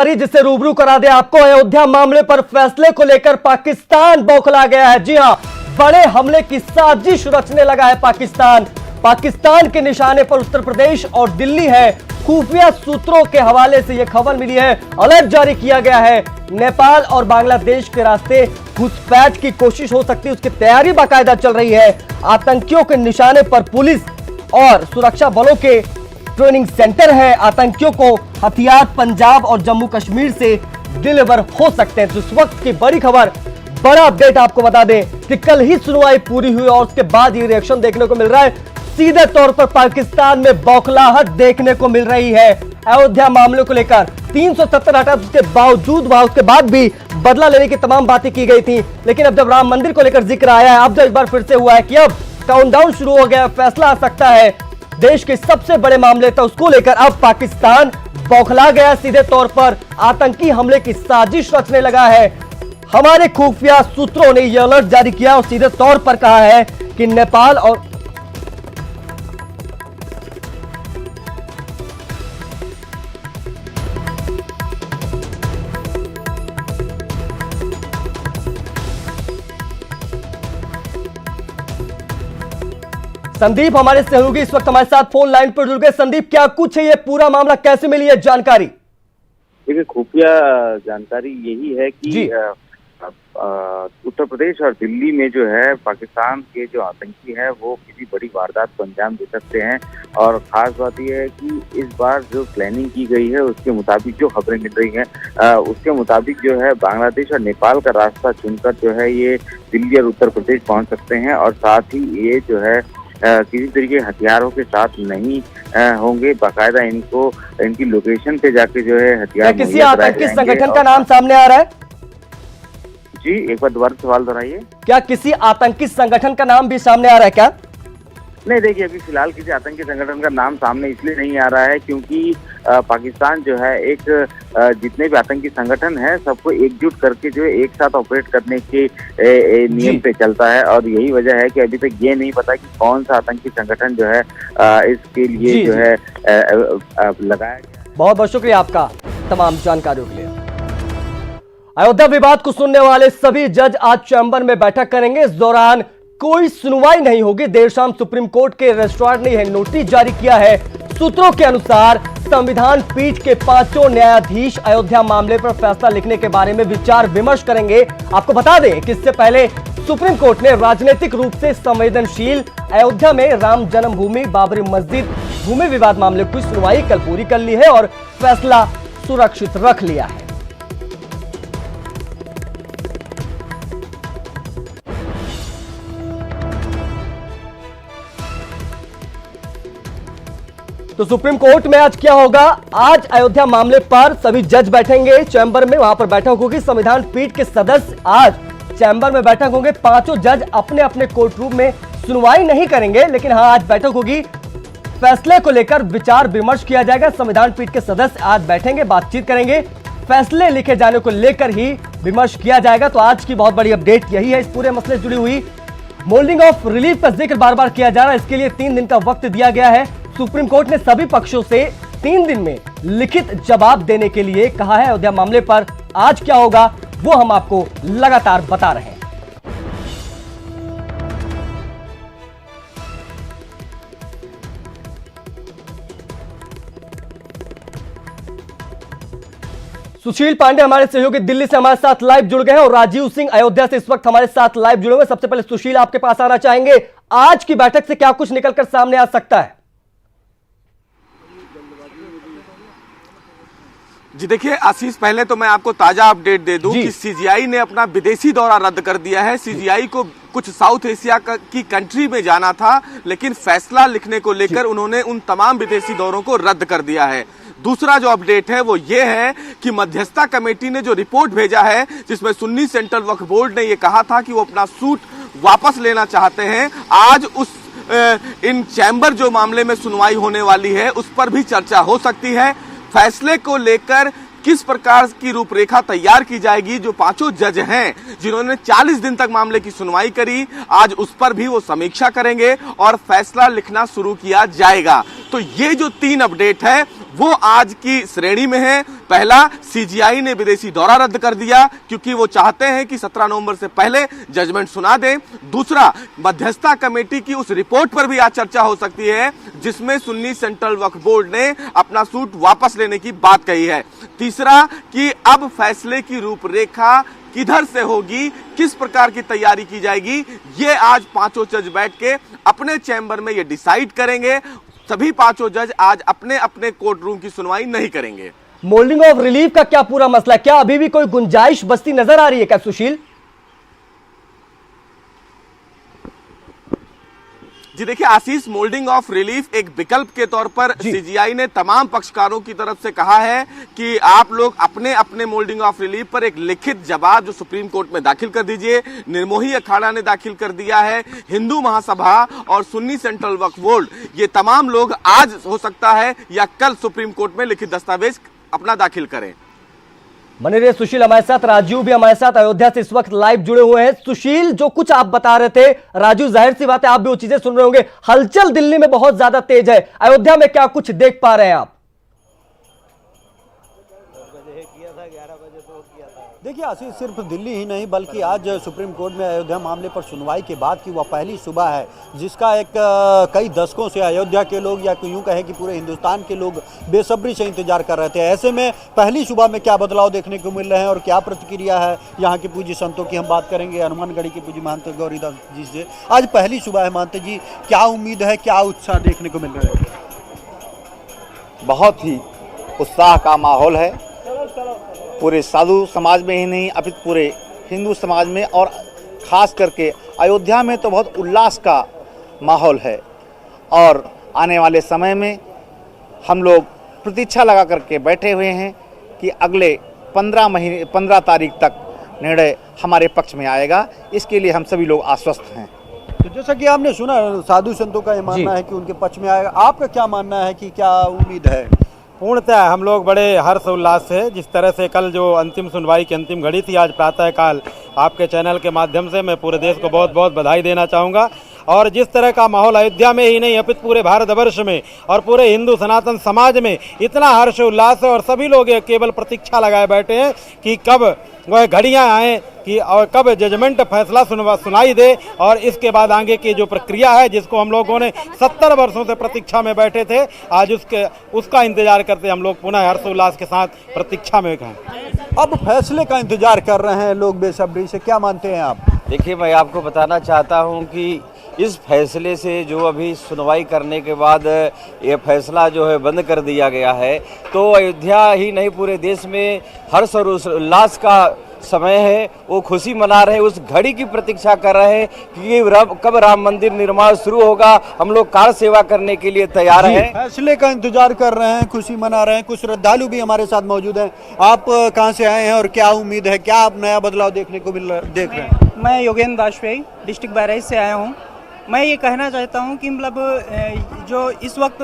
जिससे रूबरू करा दे आपको। अयोध्या मामले पर फैसले को लेकर पाकिस्तान बौखला गया है। जी हां, बड़े हमले की साजिश रचने लगा है पाकिस्तान के निशाने पर उत्तर प्रदेश और दिल्ली है। खुफिया सूत्रों के हवाले से यह खबर मिली है। अलर्ट जारी किया गया है। नेपाल और बांग्लादेश के रास्ते घुसपैठ की कोशिश हो सकती है, उसकी तैयारी बाकायदा चल रही है। आतंकियों के निशाने पर पुलिस और सुरक्षा बलों के ट्रेनिंग सेंटर है। आतंकियों को हथियार पंजाब और जम्मू कश्मीर से डिलीवर हो सकते हैं। तो इस वक्त की बड़ी खबर, बड़ा अपडेट आपको बता दें कि कल ही सुनवाई पूरी हुई और उसके बाद ये रिएक्शन देखने को मिल रहा है। सीधे तौर पर पाकिस्तान में बौखलाहट देखने को मिल रही है अयोध्या मामले को लेकर। 370 हटा, उसके बावजूद उसके बाद भी बदला लेने की तमाम बातें की गई थी। लेकिन अब जब राम मंदिर को लेकर जिक्र आया है, अब जो एक बार फिर से हुआ है कि अब काउंटडाउन शुरू हो गया, फैसला आ सकता है। देश के सबसे बड़े मामले था, उसको लेकर अब पाकिस्तान बौखला गया। सीधे तौर पर आतंकी हमले की साजिश रचने लगा है। हमारे खुफिया सूत्रों ने यह अलर्ट जारी किया और सीधे तौर पर कहा है कि नेपाल और संदीप हमारे सहयोगी इस वक्त हमारे साथ फोन लाइन पर जुड़ गए। संदीप, क्या कुछ है ये पूरा मामला, कैसे मिली है जानकारी? देखिए, खुफिया जानकारी यही है कि उत्तर प्रदेश और दिल्ली में जो है पाकिस्तान के जो आतंकी हैं वो किसी बड़ी वारदात को अंजाम दे सकते हैं। और खास बात यह है कि इस बार जो प्लानिंग की गई है उसके मुताबिक जो खबरें मिल रही हैं उसके मुताबिक जो है बांग्लादेश और नेपाल का रास्ता चुनकर जो है ये दिल्ली और उत्तर प्रदेश पहुंच सकते हैं। और साथ ही ये जो है किसी तरीके हथियारों के साथ नहीं होंगे, बाकायदा इनको इनकी लोकेशन पे जाके जो है हथियार। किसी आतंकी संगठन का नाम सामने आ रहा है? जी, एक बार दोबारा सवाल दोहराइए। क्या किसी आतंकी संगठन का नाम भी सामने आ रहा है क्या? नहीं, देखिए, अभी फिलहाल किसी आतंकी संगठन का नाम सामने इसलिए नहीं आ रहा है क्योंकि पाकिस्तान जो है एक जितने भी आतंकी संगठन है सबको एकजुट करके जो है एक साथ ऑपरेट करने के नियम पे चलता है। और यही वजह है कि अभी तक ये नहीं पता कि कौन सा आतंकी संगठन जो है इसके लिए जो है लगाया गया। बहुत बहुत शुक्रिया आपका तमाम जानकारियों के लिए। अयोध्या विवाद को सुनने वाले सभी जज आज चैम्बर में बैठक करेंगे। इस दौरान कोई सुनवाई नहीं होगी। देर शाम सुप्रीम कोर्ट के रजिस्ट्रार ने यह नोटिस जारी किया है। सूत्रों के अनुसार संविधान पीठ के 5 न्यायाधीश अयोध्या मामले पर फैसला लिखने के बारे में विचार विमर्श करेंगे। आपको बता दें कि इससे पहले सुप्रीम कोर्ट ने राजनीतिक रूप से संवेदनशील अयोध्या में राम जन्मभूमि बाबरी मस्जिद भूमि विवाद मामले की सुनवाई कल पूरी कर ली है और फैसला सुरक्षित रख लिया है। तो सुप्रीम कोर्ट में आज क्या होगा? आज अयोध्या मामले पर सभी जज बैठेंगे चैम्बर में, वहां पर बैठक होगी। संविधान पीठ के सदस्य आज चैम्बर में बैठक होंगे। 5 जज अपने अपने कोर्ट रूम में सुनवाई नहीं करेंगे, लेकिन हाँ, आज बैठक होगी। फैसले को लेकर विचार विमर्श किया जाएगा। संविधान पीठ के सदस्य आज बैठेंगे, बातचीत करेंगे। फैसले लिखे जाने को लेकर ही विमर्श किया जाएगा। तो आज की बहुत बड़ी अपडेट यही है। इस पूरे मसले से जुड़ी हुई मोल्डिंग ऑफ रिलीफ का जिक्र बार बार किया जा रहा है। इसके लिए 3 दिन का वक्त दिया गया है। सुप्रीम कोर्ट ने सभी पक्षों से 3 दिन में लिखित जवाब देने के लिए कहा है। अयोध्या मामले पर आज क्या होगा वो हम आपको लगातार बता रहे हैं। सुशील पांडे हमारे सहयोगी दिल्ली से हमारे साथ लाइव जुड़ गए हैं और राजीव सिंह अयोध्या से इस वक्त हमारे साथ लाइव जुड़े हुए। सबसे पहले सुशील, आपके पास आना चाहेंगे, आज की बैठक से क्या कुछ निकलकर सामने आ सकता है? जी देखिए आशीष, पहले तो मैं आपको ताजा अपडेट दे दूं कि सीजीआई ने अपना विदेशी दौरा रद्द कर दिया है। सीजीआई को कुछ साउथ एशिया की कंट्री में जाना था, लेकिन फैसला लिखने को लेकर उन्होंने उन तमाम विदेशी दौरों को रद्द कर दिया है। दूसरा जो अपडेट है वो ये है कि मध्यस्थता कमेटी ने जो रिपोर्ट भेजा है, जिसमें सुन्नी सेंट्रल वक्फ बोर्ड ने ये कहा था कि वो अपना सूट वापस लेना चाहते हैं, आज उस इन चैम्बर जो मामले में सुनवाई होने वाली है उस पर भी चर्चा हो सकती है। फैसले को लेकर किस प्रकार की रूपरेखा तैयार की जाएगी, जो 5 जज हैं जिन्होंने 40 दिन तक मामले की सुनवाई करी, आज उस पर भी वो समीक्षा करेंगे और फैसला लिखना शुरू किया जाएगा। तो ये जो 3 अपडेट है वो आज की श्रेणी में है। पहला, सीजीआई ने विदेशी दौरा रद्द कर दिया क्योंकि वो चाहते हैं कि 17 नवंबर से पहले जजमेंट सुना दें। दूसरा, मध्यस्थता कमेटी की उस रिपोर्ट पर भी आज चर्चा हो सकती है जिसमें सुन्नी सेंट्रल वक्फ बोर्ड ने अपना सूट वापस लेने की बात कही है। तीसरा, कि अब फैसले की रूपरेखा किधर से होगी, किस प्रकार की तैयारी की जाएगी, ये आज पांचों जज बैठ के अपने चैम्बर में ये डिसाइड करेंगे। सभी पांचों जज आज अपने अपने कोर्ट रूम की सुनवाई नहीं करेंगे। मोल्डिंग ऑफ रिलीफ का क्या पूरा मसला, क्या अभी भी कोई गुंजाइश बस्ती नजर आ रही है क्या सुशील? जी देखिए आशीष, मोल्डिंग ऑफ रिलीफ एक विकल्प के तौर पर सीजीआई ने तमाम पक्षकारों की तरफ से कहा है कि आप लोग अपने अपने मोल्डिंग ऑफ रिलीफ पर एक लिखित जवाब जो सुप्रीम कोर्ट में दाखिल कर दीजिए। निर्मोही अखाड़ा ने दाखिल कर दिया है, हिंदू महासभा और सुन्नी सेंट्रल वक्फ बोर्ड, ये तमाम लोग आज हो सकता है या कल सुप्रीम कोर्ट में लिखित दस्तावेज अपना दाखिल करें। बने रहिए सुशील हमारे साथ, राजीव भी हमारे साथ अयोध्या से इस वक्त लाइव जुड़े हुए हैं। सुशील, जो कुछ आप बता रहे थे, राजीव जाहिर सी बात है आप भी वो चीजें सुन रहे होंगे। हलचल दिल्ली में बहुत ज्यादा तेज है, अयोध्या में क्या कुछ देख पा रहे हैं आप? देखिए आशीष, सिर्फ दिल्ली ही नहीं बल्कि आज सुप्रीम कोर्ट में अयोध्या मामले पर सुनवाई के बाद की वह पहली सुबह है जिसका एक कई दशकों से अयोध्या के लोग या यूं कहें कि पूरे हिंदुस्तान के लोग बेसब्री से इंतजार कर रहे थे। ऐसे में पहली सुबह में क्या बदलाव देखने को मिल रहे हैं और क्या प्रतिक्रिया है यहाँ के पूज्य संतों की हम बात करेंगे। हनुमानगढ़ी के पूज्य महंत गौरीदास जी से आज पहली सुबह है, महंत जी क्या उम्मीद है, क्या उत्साह देखने को मिल रहा है? बहुत ही उत्साह का माहौल है, पूरे साधु समाज में ही नहीं अपितु पूरे हिंदू समाज में, और ख़ास करके अयोध्या में तो बहुत उल्लास का माहौल है। और आने वाले समय में हम लोग प्रतीक्षा लगा करके बैठे हुए हैं कि अगले 15 तारीख तक निर्णय हमारे पक्ष में आएगा। इसके लिए हम सभी लोग आश्वस्त हैं। तो जैसा कि आपने सुना, साधु संतों का ये मानना है कि उनके पक्ष में आएगा, आपका क्या मानना है कि क्या उम्मीद है? पूर्णतः हम लोग बड़े हर्ष उल्लास से, जिस तरह से कल जो अंतिम सुनवाई की अंतिम घड़ी थी, आज प्रातःकाल आपके चैनल के माध्यम से मैं पूरे देश को बहुत बहुत बधाई देना चाहूँगा। और जिस तरह का माहौल अयोध्या में ही नहीं अपितु पूरे भारतवर्ष में और पूरे हिंदू सनातन समाज में इतना हर्ष उल्लास है और सभी लोग केवल प्रतीक्षा लगाए बैठे हैं कि कब वह घड़ियाँ आएँ कि और कब जजमेंट फैसला सुनाई दे, और इसके बाद आगे की जो प्रक्रिया है जिसको हम लोगों ने 70 वर्षों से प्रतीक्षा में बैठे थे, आज उसका इंतजार करते हम लोग पुनः हर्षोल्लास के साथ प्रतीक्षा में हैं। अब फैसले का इंतजार कर रहे हैं लोग बेसब्री से, क्या मानते हैं आप? देखिए, मैं आपको बताना चाहता हूं कि इस फैसले से जो अभी सुनवाई करने के बाद ये फैसला जो है बंद कर दिया गया है, तो अयोध्या ही नहीं पूरे देश में हर्ष और उल्लास का समय है। वो खुशी मना रहे हैं, उस घड़ी की प्रतीक्षा कर रहे हैं कि कब राम मंदिर निर्माण शुरू होगा। हम लोग कार सेवा करने के लिए तैयार हैं, फैसले का इंतजार कर रहे हैं, खुशी मना रहे हैं। कुछ श्रद्धालु भी हमारे साथ मौजूद हैं। आप कहां से आए हैं और क्या उम्मीद है, क्या आप नया बदलाव देखने को देख रहे हैं? मैं योगेंद्र दाशवाई डिस्ट्रिक्ट बहराइच से आया हूँ। मैं ये कहना चाहता हूँ कि मतलब जो इस वक्त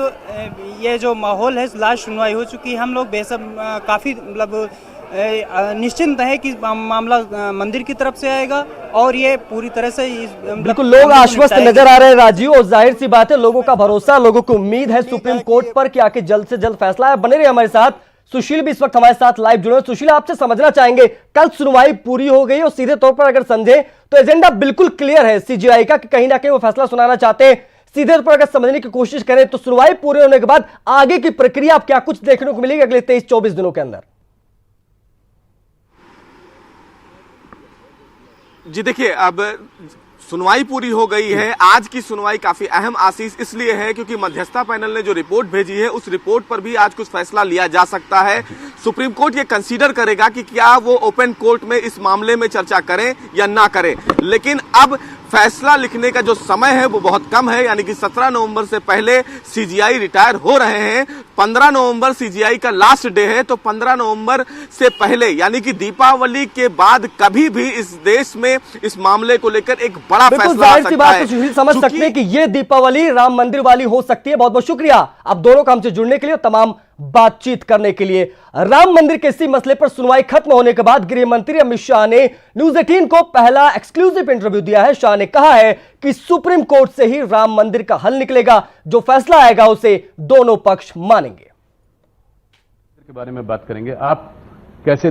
ये जो माहौल है, लास्ट सुनवाई हो चुकी है, हम लोग काफ़ी मतलब निश्चिंत है कि मामला मंदिर की तरफ से आएगा और ये पूरी तरह से बिल्कुल लोग आश्वस्त नजर आ रहे हैं राजीव, और जाहिर सी बात है लोगों का भरोसा, लोगों को उम्मीद है सुप्रीम कोर्ट पर कि आके जल्द से जल्द फैसला है। बने रहिए हमारे साथ। सुशील भी इस वक्त हमारे साथ लाइव जुड़े। सुशील, आपसे समझना चाहेंगे, कल सुनवाई पूरी हो गई और सीधे तौर पर अगर समझे तो एजेंडा बिल्कुल क्लियर है सीजीआई का कि कहीं ना कहीं वो फैसला सुनाना चाहते हैं। सीधे तौर पर अगर समझने की कोशिश करें तो सुनवाई पूरी होने के बाद आगे की प्रक्रिया आप क्या कुछ देखने को मिलेगी अगले 23-24 दिनों के अंदर? जी देखिए, अब सुनवाई पूरी हो गई है। आज की सुनवाई काफी अहम आशीष इसलिए है क्योंकि मध्यस्थता पैनल ने जो रिपोर्ट भेजी है उस रिपोर्ट पर भी आज कुछ फैसला लिया जा सकता है। सुप्रीम कोर्ट ये कंसीडर करेगा कि क्या वो ओपन कोर्ट में इस मामले में चर्चा करें या ना करें, लेकिन अब फैसला लिखने का जो समय है वो बहुत कम है, यानी कि 17 नवंबर से पहले सीजीआई रिटायर हो रहे हैं। 15 नवंबर सीजीआई का लास्ट डे है, तो 15 नवंबर से पहले यानी कि दीपावली के बाद कभी भी इस देश में इस मामले को लेकर एक बड़ा फैसला आ सकता है। सुशील समझ सकते हैं कि ये दीपावली राम मंदिर वाली हो सकती है। बहुत बहुत शुक्रिया आप दोनों का हमसे जुड़ने के लिए, तमाम बातचीत करने के लिए। राम मंदिर के इसी मसले पर सुनवाई खत्म होने के बाद गृह मंत्री अमित शाह ने न्यूज 18 को पहला एक्सक्लूसिव इंटरव्यू दिया है। शाह ने कहा है कि सुप्रीम कोर्ट से ही राम मंदिर का हल निकलेगा, जो फैसला आएगा उसे दोनों पक्ष मानेंगे। के बारे में बात करेंगे, आप कैसे